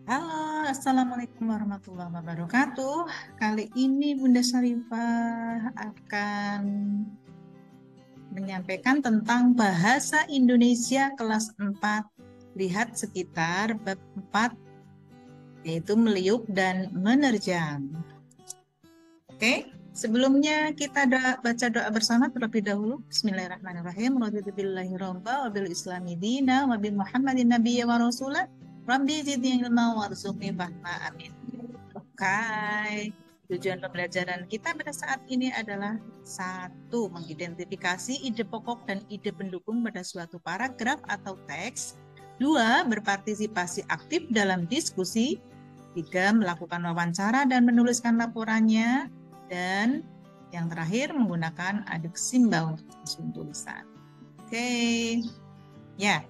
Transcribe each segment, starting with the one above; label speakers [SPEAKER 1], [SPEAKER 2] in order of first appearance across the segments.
[SPEAKER 1] Halo, Assalamualaikum warahmatullahi wabarakatuh. Kali ini Bunda Syarifah akan menyampaikan tentang bahasa Indonesia kelas 4. Lihat sekitar bab 4, yaitu meliuk dan menerjang. Oke, sebelumnya kita baca doa bersama terlebih dahulu. Bismillahirrahmanirrahim. Raditu billahi rabba wa bil islami dina wa bi Muhammadin nabiyya wa rasulah. Rabbi zidni ilma warzuqni fahma. Amin. Oke, tujuan pembelajaran kita pada saat ini adalah satu, mengidentifikasi ide pokok dan ide pendukung pada suatu paragraf atau teks. Dua, berpartisipasi aktif dalam diskusi. Tiga, melakukan wawancara dan menuliskan laporannya. Dan yang terakhir, menggunakan aduk simbol untuk tulisan. Oke, ya.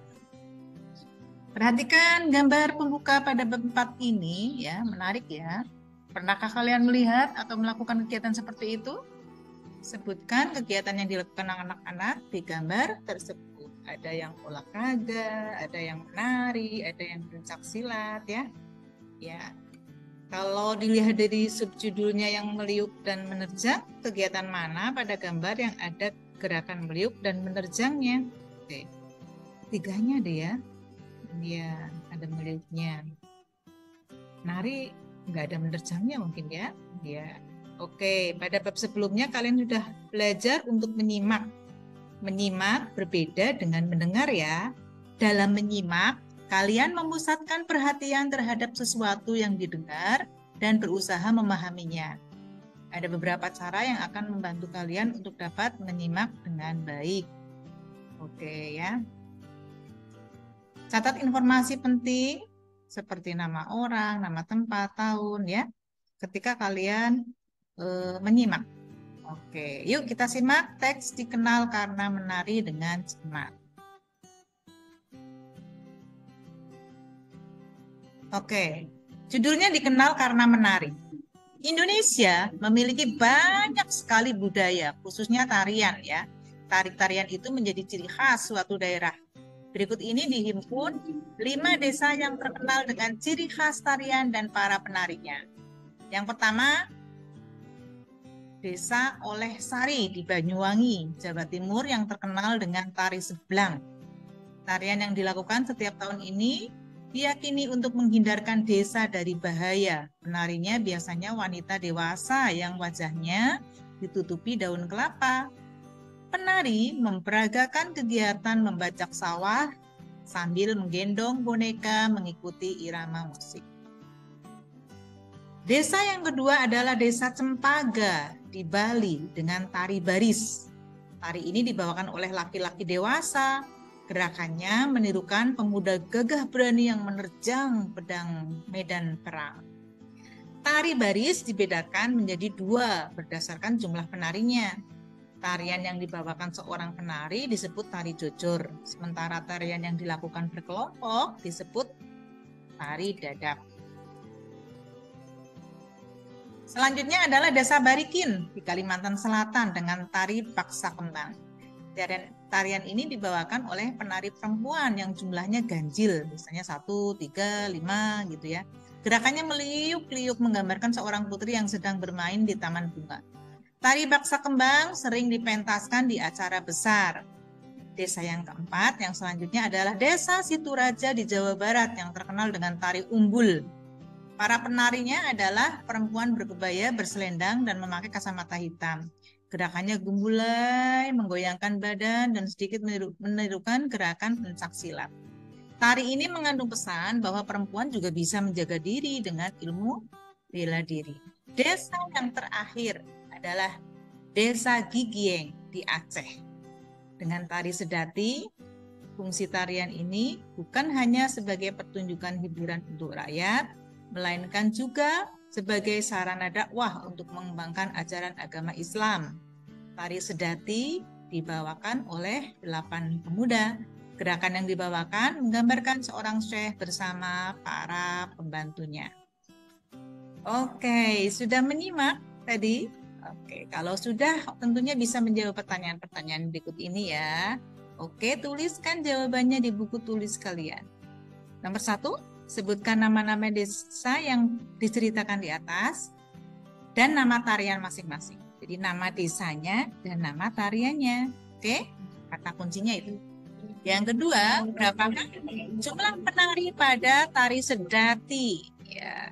[SPEAKER 1] Perhatikan gambar pembuka pada bab 4 ini, ya, menarik ya. Pernahkah kalian melihat atau melakukan kegiatan seperti itu? Sebutkan kegiatan yang dilakukan anak-anak di gambar tersebut. Ada yang olahraga, ada yang menari, ada yang pencak silat, ya. Ya. Kalau dilihat dari subjudulnya yang meliuk dan menerjang, kegiatan mana pada gambar yang ada gerakan meliuk dan menerjangnya? Oke. Tiganya ada ya. Ya, ada meliuknya. Nari nggak ada menerjangnya mungkin ya. Ya. Oke, pada bab sebelumnya kalian sudah belajar untuk menyimak. Menyimak berbeda dengan mendengar ya. Dalam menyimak, kalian memusatkan perhatian terhadap sesuatu yang didengar dan berusaha memahaminya. Ada beberapa cara yang akan membantu kalian untuk dapat menyimak dengan baik. Oke ya. Catat informasi penting seperti nama orang, nama tempat, tahun ya. Ketika kalian menyimak. Oke, yuk kita simak teks dikenal karena menari dengan cermat. Oke, judulnya dikenal karena menari. Indonesia memiliki banyak sekali budaya, khususnya tarian ya. Tarian itu menjadi ciri khas suatu daerah. Berikut ini dihimpun 5 desa yang terkenal dengan ciri khas tarian dan para penarinya. Yang pertama, Desa Oleh Sari di Banyuwangi, Jawa Timur yang terkenal dengan tari seblang. Tarian yang dilakukan setiap tahun ini diyakini untuk menghindarkan desa dari bahaya. Penarinya biasanya wanita dewasa yang wajahnya ditutupi daun kelapa. Penari memperagakan kegiatan membajak sawah sambil menggendong boneka mengikuti irama musik. Desa yang kedua adalah Desa Cempaka di Bali dengan tari baris. Tari ini dibawakan oleh laki-laki dewasa. Gerakannya menirukan pemuda gagah berani yang menerjang pedang medan perang. Tari baris dibedakan menjadi 2 berdasarkan jumlah penarinya. Tarian yang dibawakan seorang penari disebut tari jojor, sementara tarian yang dilakukan berkelompok disebut tari dadap. Selanjutnya adalah Desa Barikin di Kalimantan Selatan dengan tari paksa kembang. Tarian ini dibawakan oleh penari perempuan yang jumlahnya ganjil, misalnya 1, 3, 5 gitu ya. Gerakannya meliuk-liuk menggambarkan seorang putri yang sedang bermain di taman bunga. Tari paksa kembang sering dipentaskan di acara besar. Desa yang keempat, yang selanjutnya adalah Desa Situraja di Jawa Barat yang terkenal dengan tari umbul. Para penarinya adalah perempuan berkebaya, berselendang, dan memakai kacamata hitam. Gerakannya gembulai, menggoyangkan badan, dan sedikit menirukan gerakan pencak silat. Tari ini mengandung pesan bahwa perempuan juga bisa menjaga diri dengan ilmu bela diri. Desa yang terakhir adalah Desa Gigieng di Aceh. Dengan tari sedati, fungsi tarian ini bukan hanya sebagai pertunjukan hiburan untuk rakyat, melainkan juga sebagai sarana dakwah untuk mengembangkan ajaran agama Islam. Tari sedati dibawakan oleh 8 pemuda. Gerakan yang dibawakan menggambarkan seorang syekh bersama para pembantunya. Oke, sudah menyimak tadi? Oke, kalau sudah tentunya bisa menjawab pertanyaan-pertanyaan berikut ini ya. Oke, tuliskan jawabannya di buku tulis kalian. Nomor 1, Sebutkan nama-nama desa yang diceritakan di atas dan nama tarian masing-masing. Jadi nama desanya dan nama tariannya. Oke, kata kuncinya itu. Yang kedua, berapakah jumlah penari pada tari sedati? Ya.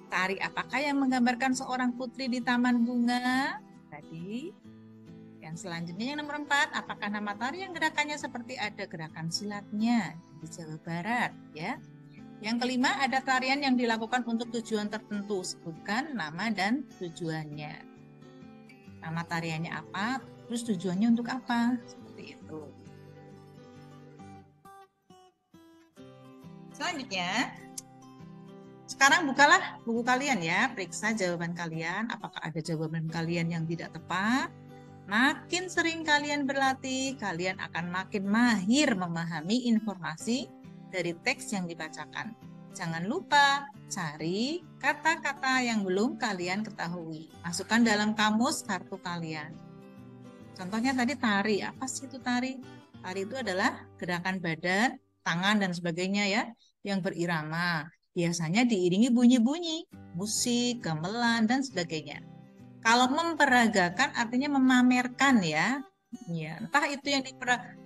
[SPEAKER 1] Tari apakah yang menggambarkan seorang putri di taman bunga? Tadi. Yang selanjutnya yang nomor 4, apakah nama tari yang gerakannya seperti ada gerakan silatnya di Jawa Barat? Ya. Yang kelima, ada tarian yang dilakukan untuk tujuan tertentu. Sebutkan nama dan tujuannya. Nama tariannya apa, terus tujuannya untuk apa? Seperti itu. Selanjutnya, sekarang bukalah buku kalian ya, periksa jawaban kalian. Apakah ada jawaban kalian yang tidak tepat? Makin sering kalian berlatih, kalian akan makin mahir memahami informasi dari teks yang dibacakan. Jangan lupa cari kata-kata yang belum kalian ketahui. Masukkan dalam kamus kartu kalian. Contohnya tadi tari. Apa sih itu tari? Tari itu adalah gerakan badan, tangan, dan sebagainya ya, yang berirama. Biasanya diiringi bunyi-bunyi, musik, gamelan, dan sebagainya. Kalau memperagakan artinya memamerkan ya. Ya, entah itu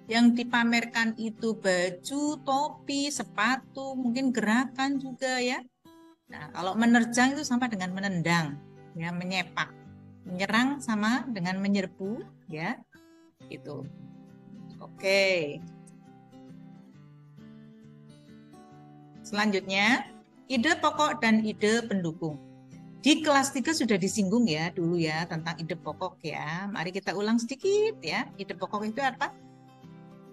[SPEAKER 1] yang dipamerkan itu baju, topi, sepatu, mungkin gerakan juga ya. Nah, kalau menerjang itu sama dengan menendang, ya, menyepak. Menyerang sama dengan menyerbu, ya. Itu. Oke. Selanjutnya, ide pokok dan ide pendukung. Di kelas 3 sudah disinggung ya dulu ya tentang ide pokok ya. Mari kita ulang sedikit ya. Ide pokok itu apa?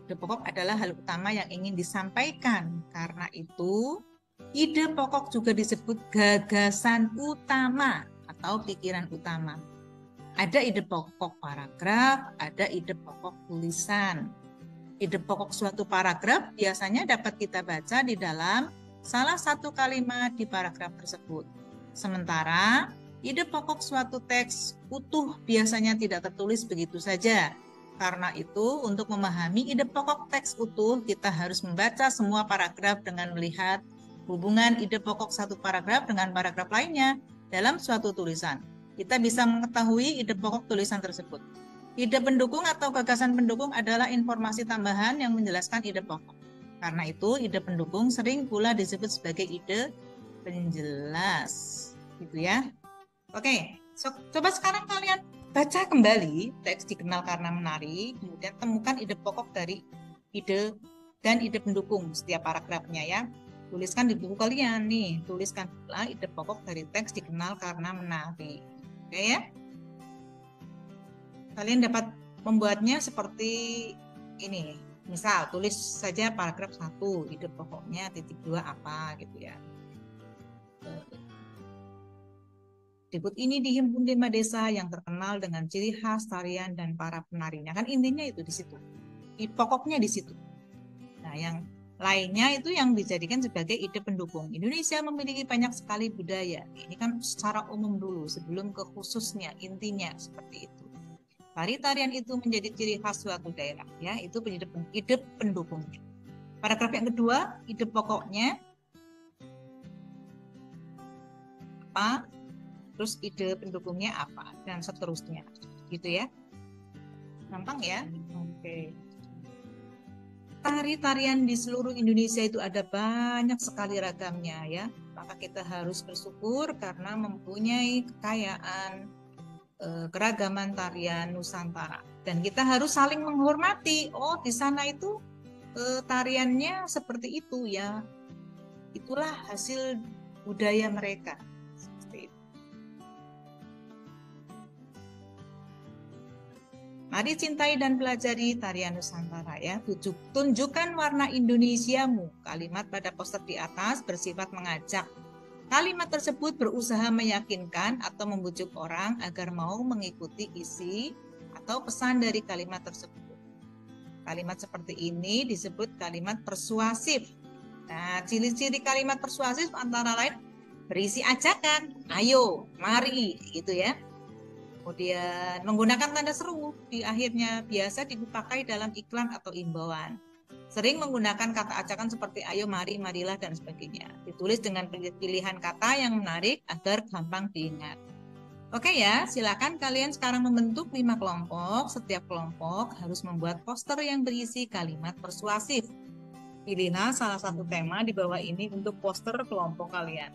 [SPEAKER 1] Ide pokok adalah hal utama yang ingin disampaikan. Karena itu, ide pokok juga disebut gagasan utama atau pikiran utama. Ada ide pokok paragraf, ada ide pokok tulisan. Ide pokok suatu paragraf biasanya dapat kita baca di dalam salah satu kalimat di paragraf tersebut. Sementara, ide pokok suatu teks utuh biasanya tidak tertulis begitu saja. Karena itu, untuk memahami ide pokok teks utuh, kita harus membaca semua paragraf dengan melihat hubungan ide pokok satu paragraf dengan paragraf lainnya dalam suatu tulisan. Kita bisa mengetahui ide pokok tulisan tersebut. Ide pendukung atau gagasan pendukung adalah informasi tambahan yang menjelaskan ide pokok. Karena itu, ide pendukung sering pula disebut sebagai ide penjelas. Gitu ya. Oke, coba sekarang kalian baca kembali teks Dikenal Karena Menari, kemudian temukan ide pokok dari ide dan ide pendukung setiap paragrafnya ya. Tuliskan di buku kalian nih, tuliskan pula ide pokok dari teks Dikenal Karena Menari. Oke ya. Kalian dapat membuatnya seperti ini. Misal, tulis saja paragraf 1, ide pokoknya titik 2 apa gitu ya. Debut ini dihimpun 5 desa yang terkenal dengan ciri khas tarian dan para penarinya. Kan intinya itu di situ. Pokoknya di situ. Nah, yang lainnya itu yang dijadikan sebagai ide pendukung. Indonesia memiliki banyak sekali budaya. Ini kan secara umum dulu, sebelum ke khususnya, intinya seperti itu. Tari-tarian itu menjadi ciri khas suatu daerah. Ya, itu ide pendukungnya. Paragraf yang kedua, ide pokoknya apa? Terus ide pendukungnya apa, dan seterusnya, gitu ya. Gampang ya? Oke. Tari-tarian di seluruh Indonesia itu ada banyak sekali ragamnya ya. Maka kita harus bersyukur karena mempunyai kekayaan keragaman tarian Nusantara. Dan kita harus saling menghormati. Oh, di sana itu tariannya seperti itu ya. Itulah hasil budaya mereka. Mari cintai dan pelajari tarian Nusantara ya. Tunjukkan warna Indonesiamu. Kalimat pada poster di atas bersifat mengajak. Kalimat tersebut berusaha meyakinkan atau membujuk orang agar mau mengikuti isi atau pesan dari kalimat tersebut. Kalimat seperti ini disebut kalimat persuasif. Nah, ciri-ciri kalimat persuasif antara lain berisi ajakan, ayo, mari, gitu ya. Kemudian menggunakan tanda seru di akhirnya biasa dipakai dalam iklan atau imbauan. Sering menggunakan kata acakan seperti ayo, mari, marilah, dan sebagainya. Ditulis dengan pilihan kata yang menarik agar gampang diingat. Oke ya, silakan kalian sekarang membentuk 5 kelompok. Setiap kelompok harus membuat poster yang berisi kalimat persuasif. Pilihlah salah satu tema di bawah ini untuk poster kelompok kalian.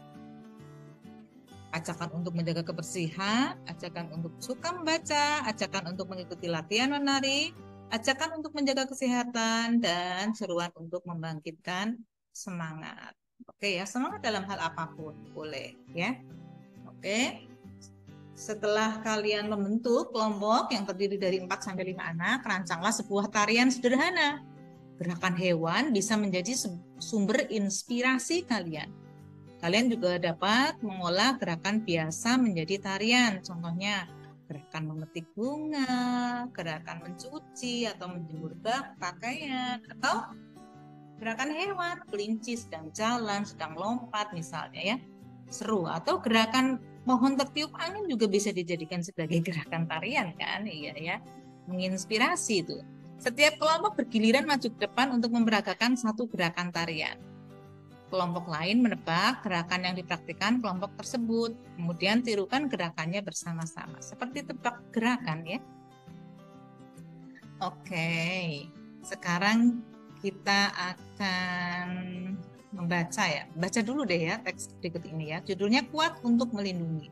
[SPEAKER 1] Ajakan untuk menjaga kebersihan, ajakan untuk suka membaca, ajakan untuk mengikuti latihan menari, ajakan untuk menjaga kesehatan, dan seruan untuk membangkitkan semangat. Oke ya, semangat dalam hal apapun boleh ya. Oke. Setelah kalian membentuk kelompok yang terdiri dari 4-5 anak, rancanglah sebuah tarian sederhana. Gerakan hewan bisa menjadi sumber inspirasi kalian. Kalian juga dapat mengolah gerakan biasa menjadi tarian. Contohnya, gerakan memetik bunga, gerakan mencuci atau menjemur pakaian, atau gerakan hewan, kelinci sedang jalan, sedang lompat misalnya ya. Seru. Atau gerakan pohon tertiup angin juga bisa dijadikan sebagai gerakan tarian kan, iya ya, menginspirasi itu. Setiap kelompok bergiliran maju ke depan untuk memperagakan satu gerakan tarian. Kelompok lain menebak gerakan yang dipraktikkan kelompok tersebut, kemudian tirukan gerakannya bersama-sama, seperti tebak gerakan ya. Oke, sekarang kita akan membaca ya. Baca dulu deh ya teks berikut ini ya. Judulnya Kuat untuk Melindungi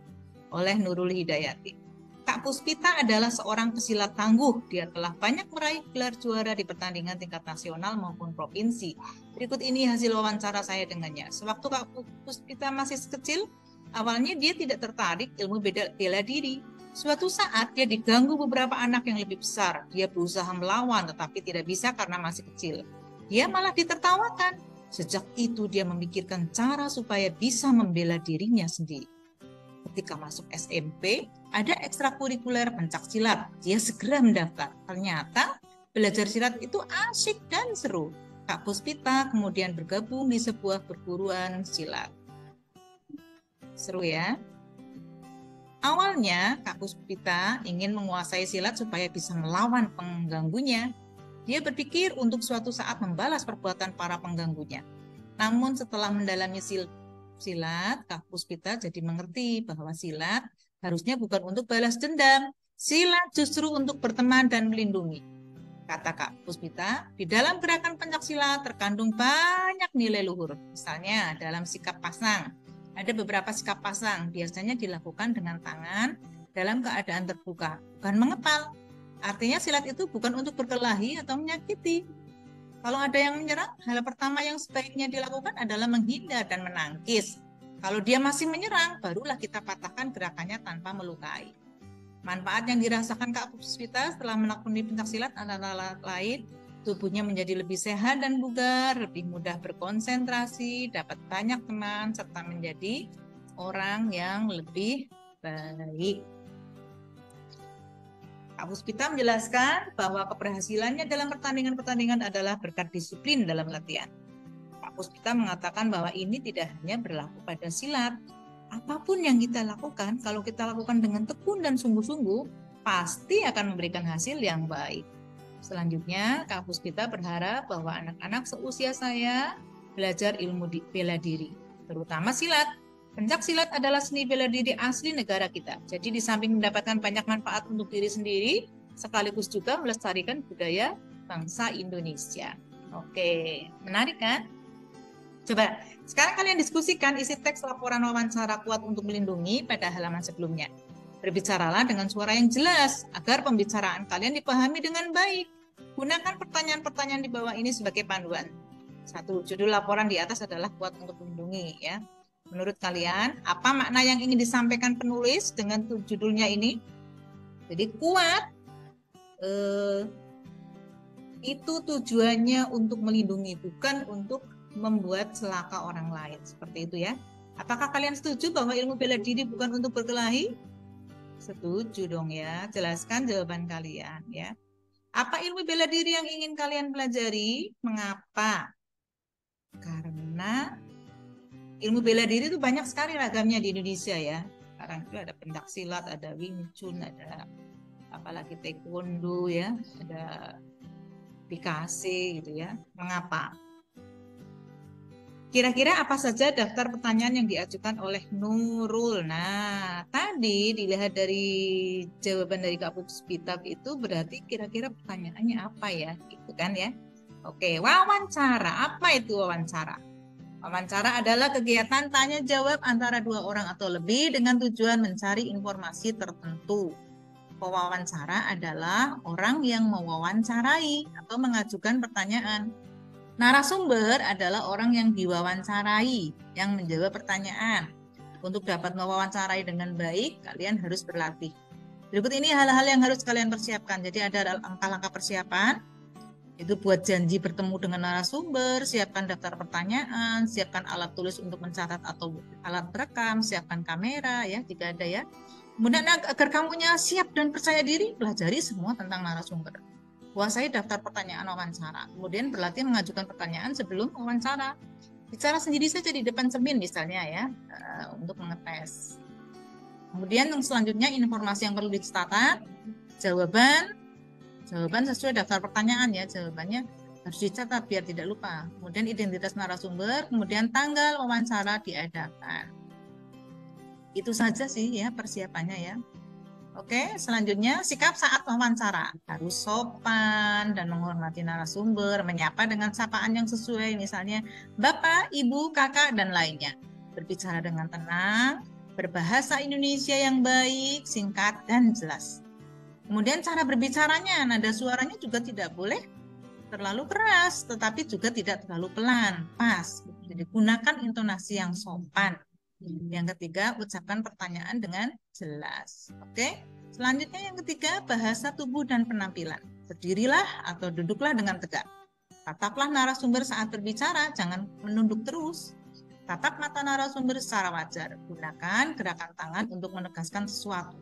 [SPEAKER 1] oleh Nurul Hidayati. Kak Puspita adalah seorang pesilat tangguh. Dia telah banyak meraih gelar juara di pertandingan tingkat nasional maupun provinsi. Berikut ini hasil wawancara saya dengannya. Sewaktu Kak Puspita masih kecil, awalnya dia tidak tertarik ilmu bela diri. Suatu saat dia diganggu beberapa anak yang lebih besar. Dia berusaha melawan tetapi tidak bisa karena masih kecil. Dia malah ditertawakan. Sejak itu dia memikirkan cara supaya bisa membela dirinya sendiri. Ketika masuk SMP, ada ekstrakurikuler pencak silat. Dia segera mendaftar. Ternyata belajar silat itu asyik dan seru. Kak Puspita kemudian bergabung di sebuah perguruan silat. Seru ya. Awalnya Kak Puspita ingin menguasai silat supaya bisa melawan pengganggunya. Dia berpikir untuk suatu saat membalas perbuatan para pengganggunya. Namun setelah mendalami silat, Kak Puspita jadi mengerti bahwa silat harusnya bukan untuk balas dendam. Silat justru untuk berteman dan melindungi. Kata Kak Puspita, di dalam gerakan pencak silat terkandung banyak nilai luhur. Misalnya dalam sikap pasang. Ada beberapa sikap pasang biasanya dilakukan dengan tangan dalam keadaan terbuka, bukan mengepal. Artinya silat itu bukan untuk berkelahi atau menyakiti. Kalau ada yang menyerang, hal pertama yang sebaiknya dilakukan adalah menghindar dan menangkis. Kalau dia masih menyerang, barulah kita patahkan gerakannya tanpa melukai. Manfaat yang dirasakan Kak Puspita setelah menekuni pencak silat antara lain, tubuhnya menjadi lebih sehat dan bugar, lebih mudah berkonsentrasi, dapat banyak teman, serta menjadi orang yang lebih baik. Kak Puspita menjelaskan bahwa keberhasilannya dalam pertandingan-pertandingan adalah berkat disiplin dalam latihan. Kak Puspita mengatakan bahwa ini tidak hanya berlaku pada silat. Apapun yang kita lakukan, kalau kita lakukan dengan tekun dan sungguh-sungguh, pasti akan memberikan hasil yang baik. Selanjutnya, Kak Puspita berharap bahwa anak-anak seusia saya belajar ilmu bela diri, terutama silat. Pencak silat adalah seni bela diri asli negara kita. Jadi di samping mendapatkan banyak manfaat untuk diri sendiri, sekaligus juga melestarikan budaya bangsa Indonesia. Oke, menarik kan? Coba sekarang kalian diskusikan isi teks laporan wawancara Kuat untuk Melindungi pada halaman sebelumnya. Berbicaralah dengan suara yang jelas agar pembicaraan kalian dipahami dengan baik. Gunakan pertanyaan-pertanyaan di bawah ini sebagai panduan. Satu, judul laporan di atas adalah Kuat untuk Melindungi ya. Menurut kalian, apa makna yang ingin disampaikan penulis dengan judulnya ini? Jadi kuat itu tujuannya untuk melindungi, bukan untuk membuat celaka orang lain. Seperti itu ya. Apakah kalian setuju bahwa ilmu bela diri bukan untuk berkelahi? Setuju dong ya. Jelaskan jawaban kalian ya. Apa ilmu bela diri yang ingin kalian pelajari? Mengapa? Karena ilmu bela diri itu banyak sekali ragamnya di Indonesia ya. Sekarang itu ada pencak silat, ada Wing Chun, ada apalagi taekwondo ya, ada dikasih gitu ya. Mengapa? Kira-kira apa saja daftar pertanyaan yang diajukan oleh Nurul? Nah, tadi dilihat dari jawaban dari Kak Puspitab itu berarti kira-kira pertanyaannya apa ya? Gitu kan ya. Oke, wawancara. Apa itu wawancara? Wawancara adalah kegiatan tanya jawab antara dua orang atau lebih dengan tujuan mencari informasi tertentu. Pewawancara adalah orang yang mewawancarai atau mengajukan pertanyaan. Narasumber adalah orang yang diwawancarai, yang menjawab pertanyaan. Untuk dapat mewawancarai dengan baik, kalian harus berlatih. Berikut ini hal-hal yang harus kalian persiapkan. Jadi ada langkah-langkah persiapan. Itu buat janji bertemu dengan narasumber, siapkan daftar pertanyaan, siapkan alat tulis untuk mencatat atau alat perekam, siapkan kamera ya jika ada ya. Kemudian agar kamunya siap dan percaya diri, pelajari semua tentang narasumber. Kuasai daftar pertanyaan wawancara. Kemudian berlatih mengajukan pertanyaan sebelum wawancara. Bicara sendiri saja di depan cermin misalnya ya, untuk mengetes. Kemudian yang selanjutnya informasi yang perlu dicatat, jawaban sesuai daftar pertanyaan ya, jawabannya harus dicatat biar tidak lupa. Kemudian identitas narasumber, kemudian tanggal wawancara diadakan. Itu saja sih ya persiapannya ya. Oke, selanjutnya sikap saat wawancara. Harus sopan dan menghormati narasumber, menyapa dengan sapaan yang sesuai, misalnya Bapak, Ibu, Kakak, dan lainnya. Berbicara dengan tenang, berbahasa Indonesia yang baik, singkat, dan jelas. Kemudian cara berbicaranya, nada suaranya juga tidak boleh terlalu keras, tetapi juga tidak terlalu pelan, pas. Jadi gunakan intonasi yang sopan. Yang ketiga, ucapkan pertanyaan dengan jelas. Oke. Selanjutnya yang ketiga, bahasa tubuh dan penampilan. Berdirilah atau duduklah dengan tegak. Tataplah narasumber saat berbicara, jangan menunduk terus. Tatap mata narasumber secara wajar. Gunakan gerakan tangan untuk menegaskan sesuatu.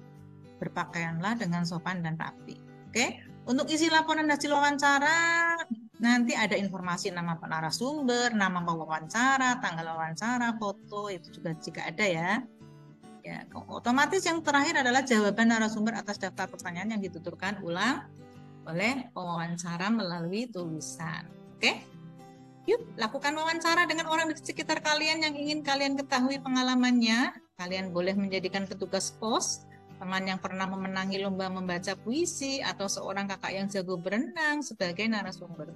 [SPEAKER 1] Berpakaianlah dengan sopan dan rapi. Oke. Untuk isi laporan hasil wawancara, nanti ada informasi nama narasumber, nama wawancara, tanggal wawancara, foto, itu juga jika ada ya. Ya, otomatis yang terakhir adalah jawaban narasumber atas daftar pertanyaan yang dituturkan ulang oleh pewawancara melalui tulisan. Oke? Yuk, lakukan wawancara dengan orang di sekitar kalian yang ingin kalian ketahui pengalamannya. Kalian boleh menjadikan petugas pos, teman yang pernah memenangi lomba membaca puisi, atau seorang kakak yang jago berenang sebagai narasumber.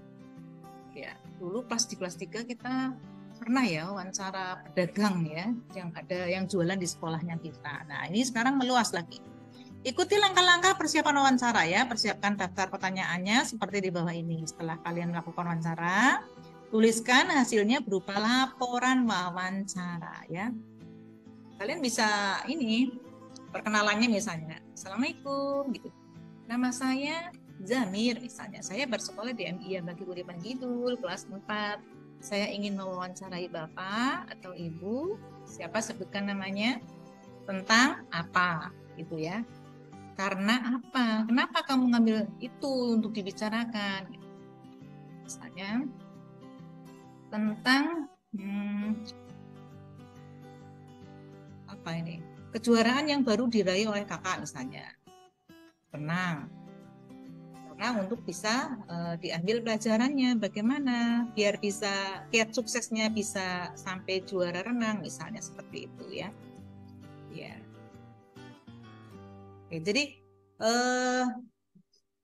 [SPEAKER 1] Ya, dulu pas di kelas 3 kita pernah ya wawancara pedagang ya, yang ada yang jualan di sekolahnya kita. Nah, ini sekarang meluas lagi. Ikuti langkah-langkah persiapan wawancara ya, persiapkan daftar pertanyaannya seperti di bawah ini. Setelah kalian melakukan wawancara, tuliskan hasilnya berupa laporan wawancara ya. Kalian bisa ini perkenalannya misalnya, Assalamualaikum gitu. Nama saya Zamir misalnya. Saya bersekolah di MIA Bagi Uripan Kidul kelas 4. Saya ingin mewawancarai Bapak atau Ibu, siapa sebutkan namanya, tentang apa gitu ya. Karena apa? Kenapa kamu ngambil itu untuk dibicarakan? Misalnya tentang apa ini? Kejuaraan yang baru diraih oleh kakak misalnya. Renang. Renang untuk bisa diambil pelajarannya bagaimana biar bisa kiat suksesnya bisa sampai juara renang misalnya seperti itu ya. Ya. Oke, jadi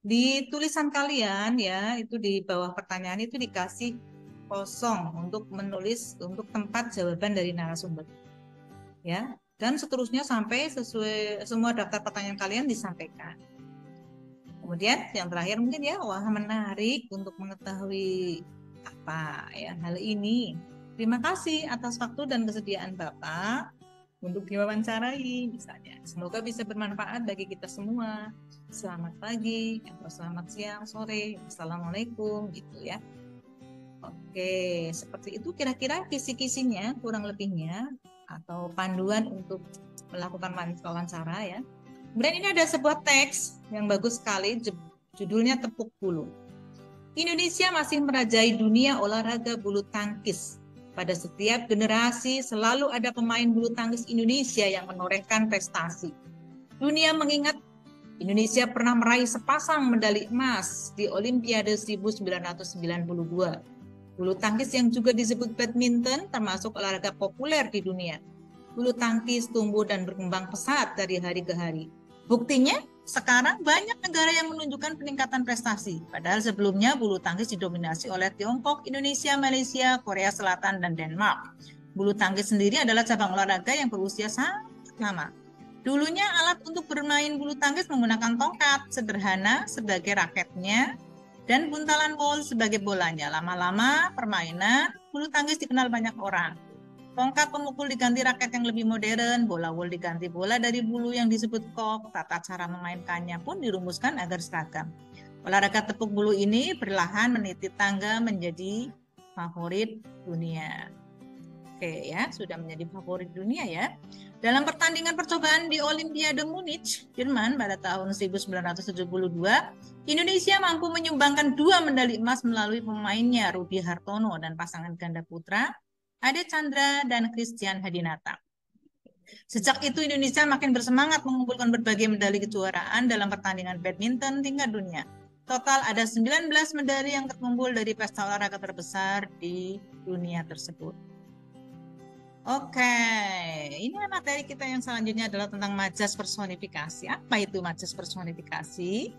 [SPEAKER 1] di tulisan kalian ya itu di bawah pertanyaan itu dikasih kosong untuk menulis untuk tempat jawaban dari narasumber. Ya. Dan seterusnya sampai sesuai semua daftar pertanyaan kalian disampaikan. Kemudian yang terakhir mungkin ya, wah menarik untuk mengetahui apa ya hal ini. Terima kasih atas waktu dan kesediaan Bapak untuk diwawancarai misalnya. Semoga bisa bermanfaat bagi kita semua. Selamat pagi, atau selamat siang, sore, assalamualaikum gitu ya. Oke, seperti itu kira-kira kisi-kisinya kurang lebihnya atau panduan untuk melakukan wawancara ya. Kemudian ini ada sebuah teks yang bagus sekali, judulnya Tepuk Bulu. Indonesia masih merajai dunia olahraga bulu tangkis. Pada setiap generasi selalu ada pemain bulu tangkis Indonesia yang menorehkan prestasi. Dunia mengingat Indonesia pernah meraih sepasang medali emas di Olimpiade 1992. Bulu tangkis yang juga disebut badminton termasuk olahraga populer di dunia. Bulu tangkis tumbuh dan berkembang pesat dari hari ke hari. Buktinya, sekarang banyak negara yang menunjukkan peningkatan prestasi. Padahal sebelumnya bulu tangkis didominasi oleh Tiongkok, Indonesia, Malaysia, Korea Selatan, dan Denmark. Bulu tangkis sendiri adalah cabang olahraga yang berusia sangat lama. Dulunya alat untuk bermain bulu tangkis menggunakan tongkat sederhana sebagai raketnya dan buntalan wol sebagai bolanya. Lama-lama permainan bulu tangkis dikenal banyak orang. Tongkat pemukul diganti raket yang lebih modern, bola wol diganti bola dari bulu yang disebut kok. Tata cara memainkannya pun dirumuskan agar seragam. Olahraga tepuk bulu ini perlahan meniti tangga menjadi favorit dunia. Oke ya, sudah menjadi favorit dunia ya. Dalam pertandingan percobaan di Olimpiade Munich, Jerman pada tahun 1972, Indonesia mampu menyumbangkan 2 medali emas melalui pemainnya Rudi Hartono dan pasangan ganda putra Ade Chandra dan Christian Hadinata. Sejak itu Indonesia makin bersemangat mengumpulkan berbagai medali kejuaraan dalam pertandingan badminton tingkat dunia. Total ada 19 medali yang terkumpul dari pesta olahraga terbesar di dunia tersebut. Oke, ini materi kita yang selanjutnya adalah tentang majas personifikasi. Apa itu majas personifikasi?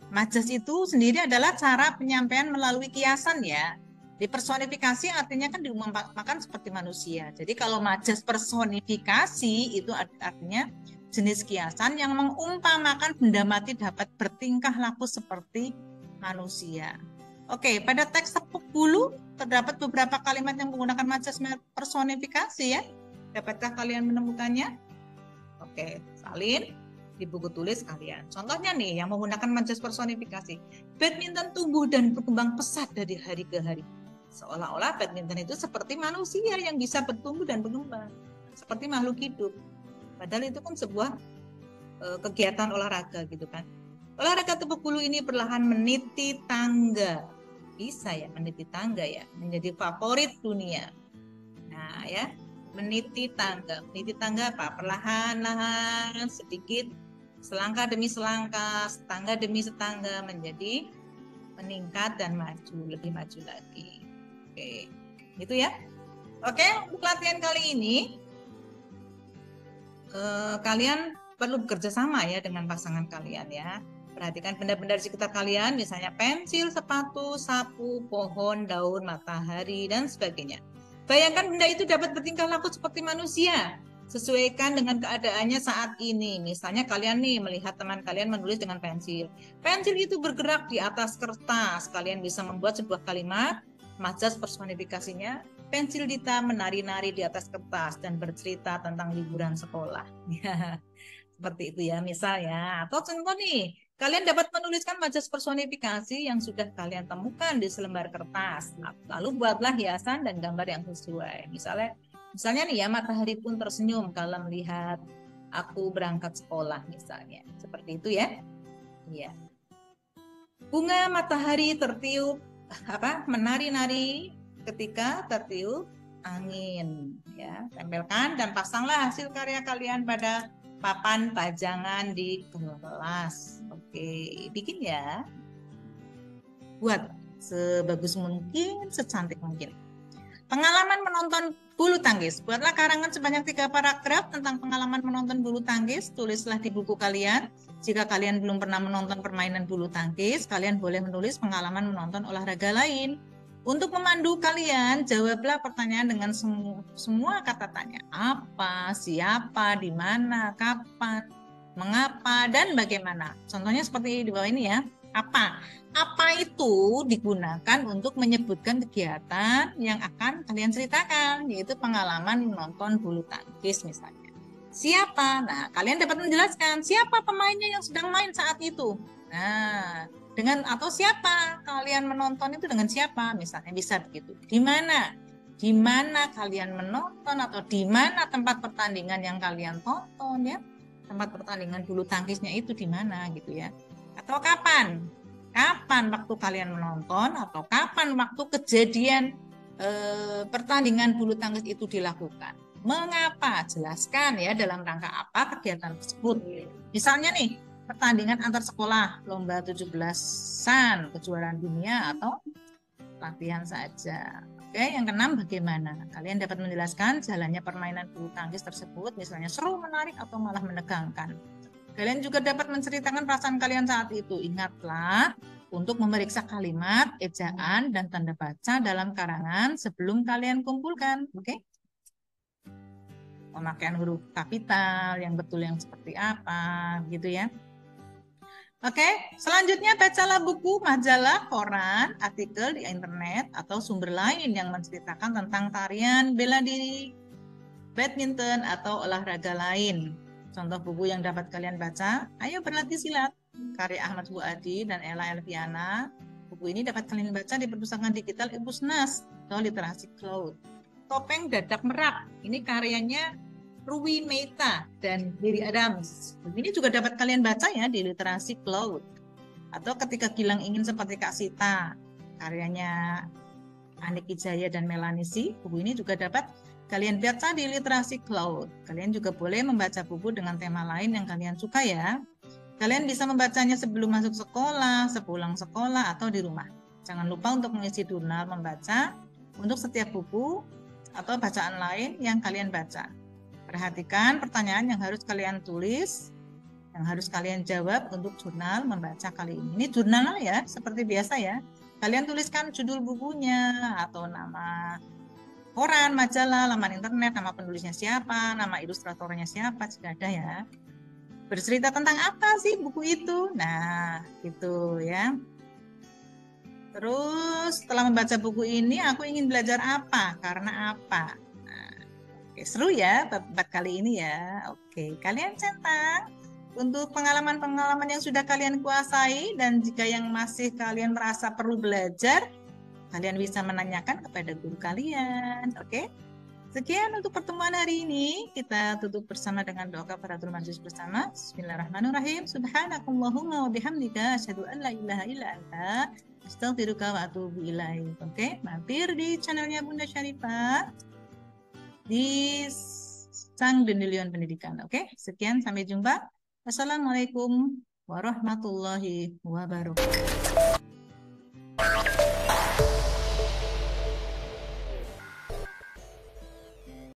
[SPEAKER 1] Majas itu sendiri adalah cara penyampaian melalui kiasan ya. Dipersonifikasi artinya kan diumpamakan seperti manusia. Jadi kalau majas personifikasi itu artinya jenis kiasan yang mengumpamakan benda mati dapat bertingkah laku seperti manusia. Oke, pada teks tepuk bulu terdapat beberapa kalimat yang menggunakan majas personifikasi ya. Dapatkah kalian menemukannya? Oke, salin di buku tulis kalian. Contohnya nih yang menggunakan majas personifikasi. Badminton tumbuh dan berkembang pesat dari hari ke hari. Seolah-olah badminton itu seperti manusia yang bisa bertumbuh dan berkembang. Seperti makhluk hidup. Padahal itu kan sebuah kegiatan olahraga gitu kan. Olahraga tepuk bulu ini perlahan meniti tangga. Bisa ya meniti tangga ya, menjadi favorit dunia. Nah ya, meniti tangga. Meniti tangga apa? Perlahan-lahan, sedikit, selangkah demi selangkah, setangga demi setangga menjadi meningkat dan maju, lebih maju lagi. Oke, gitu ya. Oke, untuk latihan kali ini kalian perlu bekerja sama ya dengan pasangan kalian ya. Perhatikan benda-benda di sekitar kalian, misalnya pensil, sepatu, sapu, pohon, daun, matahari, dan sebagainya. Bayangkan benda itu dapat bertingkah laku seperti manusia. Sesuaikan dengan keadaannya saat ini. Misalnya kalian nih melihat teman kalian menulis dengan pensil. Pensil itu bergerak di atas kertas. Kalian bisa membuat sebuah kalimat, majas personifikasinya. Pensil Dita menari-nari di atas kertas dan bercerita tentang liburan sekolah. Seperti itu ya misalnya. Atau contoh nih, kalian dapat menuliskan majas personifikasi yang sudah kalian temukan di selembar kertas. Lalu buatlah hiasan dan gambar yang sesuai. Misalnya nih ya, matahari pun tersenyum kalau melihat aku berangkat sekolah misalnya. Seperti itu ya. Iya. Bunga matahari tertiup menari-nari ketika tertiup angin ya. Tempelkan dan pasanglah hasil karya kalian pada papan pajangan di kelas. Oke, bikin ya. Buat sebagus mungkin, secantik mungkin. Pengalaman menonton bulu tangkis. Buatlah karangan sebanyak 3 paragraf tentang pengalaman menonton bulu tangkis. Tulislah di buku kalian. Jika kalian belum pernah menonton permainan bulu tangkis, kalian boleh menulis pengalaman menonton olahraga lain. Untuk memandu kalian, jawablah pertanyaan dengan semua kata tanya. Apa, siapa, di mana, kapan, mengapa, dan bagaimana. Contohnya seperti di bawah ini ya. Apa? Apa itu digunakan untuk menyebutkan kegiatan yang akan kalian ceritakan, yaitu pengalaman menonton bulu tangkis misalnya. Siapa? Nah, kalian dapat menjelaskan siapa pemainnya yang sedang main saat itu. Nah, atau siapa kalian menonton itu dengan siapa misalnya bisa begitu. Di mana kalian menonton atau di mana tempat pertandingan yang kalian tonton ya, tempat pertandingan bulu tangkisnya itu di mana gitu ya, atau kapan waktu kalian menonton atau kapan waktu kejadian pertandingan bulu tangkis itu dilakukan, mengapa, jelaskan ya dalam rangka apa kegiatan tersebut. Misalnya nih pertandingan antar sekolah, lomba 17-an, kejuaraan dunia, atau latihan saja. Oke, yang keenam, bagaimana? Kalian dapat menjelaskan jalannya permainan bulu tangkis tersebut, misalnya seru, menarik, atau malah menegangkan. Kalian juga dapat menceritakan perasaan kalian saat itu. Ingatlah untuk memeriksa kalimat, ejaan, dan tanda baca dalam karangan sebelum kalian kumpulkan. Oke? Pemakaian huruf kapital, yang betul yang seperti apa, gitu ya. Oke, selanjutnya bacalah buku, majalah, koran, artikel di internet, atau sumber lain yang menceritakan tentang tarian, bela diri, badminton, atau olahraga lain. Contoh buku yang dapat kalian baca, Ayo Berlatih Silat, karya Ahmad Fuadi dan Ella Elviana. Buku ini dapat kalian baca di perpustakaan digital Ibusnas atau Literasi Cloud. Topeng Dadak Merak, ini karyanya Ruwi Meita dan Riri Adams. Ini juga dapat kalian baca ya di Literasi Cloud. Atau Ketika Gilang Ingin Seperti Kak Sita, karyanya Anik Wijaya dan Melanisi. Buku ini juga dapat kalian baca di Literasi Cloud. Kalian juga boleh membaca buku dengan tema lain yang kalian suka ya. Kalian bisa membacanya sebelum masuk sekolah, sepulang sekolah, atau di rumah. Jangan lupa untuk mengisi jurnal membaca untuk setiap buku atau bacaan lain yang kalian baca. Perhatikan pertanyaan yang harus kalian tulis, yang harus kalian jawab untuk jurnal membaca kali ini. Ini jurnal ya, seperti biasa ya. Kalian tuliskan judul bukunya atau nama koran, majalah, laman internet, nama penulisnya siapa, nama ilustratornya siapa, jika ada ya. Bercerita tentang apa sih buku itu? Nah, gitu ya. Terus setelah membaca buku ini, aku ingin belajar apa? Karena apa? Oke, seru ya bab kali ini ya. Oke, kalian centang untuk pengalaman-pengalaman yang sudah kalian kuasai, dan jika yang masih kalian merasa perlu belajar, kalian bisa menanyakan kepada guru kalian. Oke, sekian untuk pertemuan hari ini. Kita tutup bersama dengan doa kafaratul majlis bersama. Bismillahirrahmanirrahim. Subhanakallahumma wa bihamdika asyhadu an la ilaha illa anta astaghfiruka wa atubu ilaik. Oke, mampir di channelnya Bunda Syarifah di Sang Dendelion Pendidikan. Oke, sekian, sampai jumpa. Assalamualaikum warahmatullahi wabarakatuh.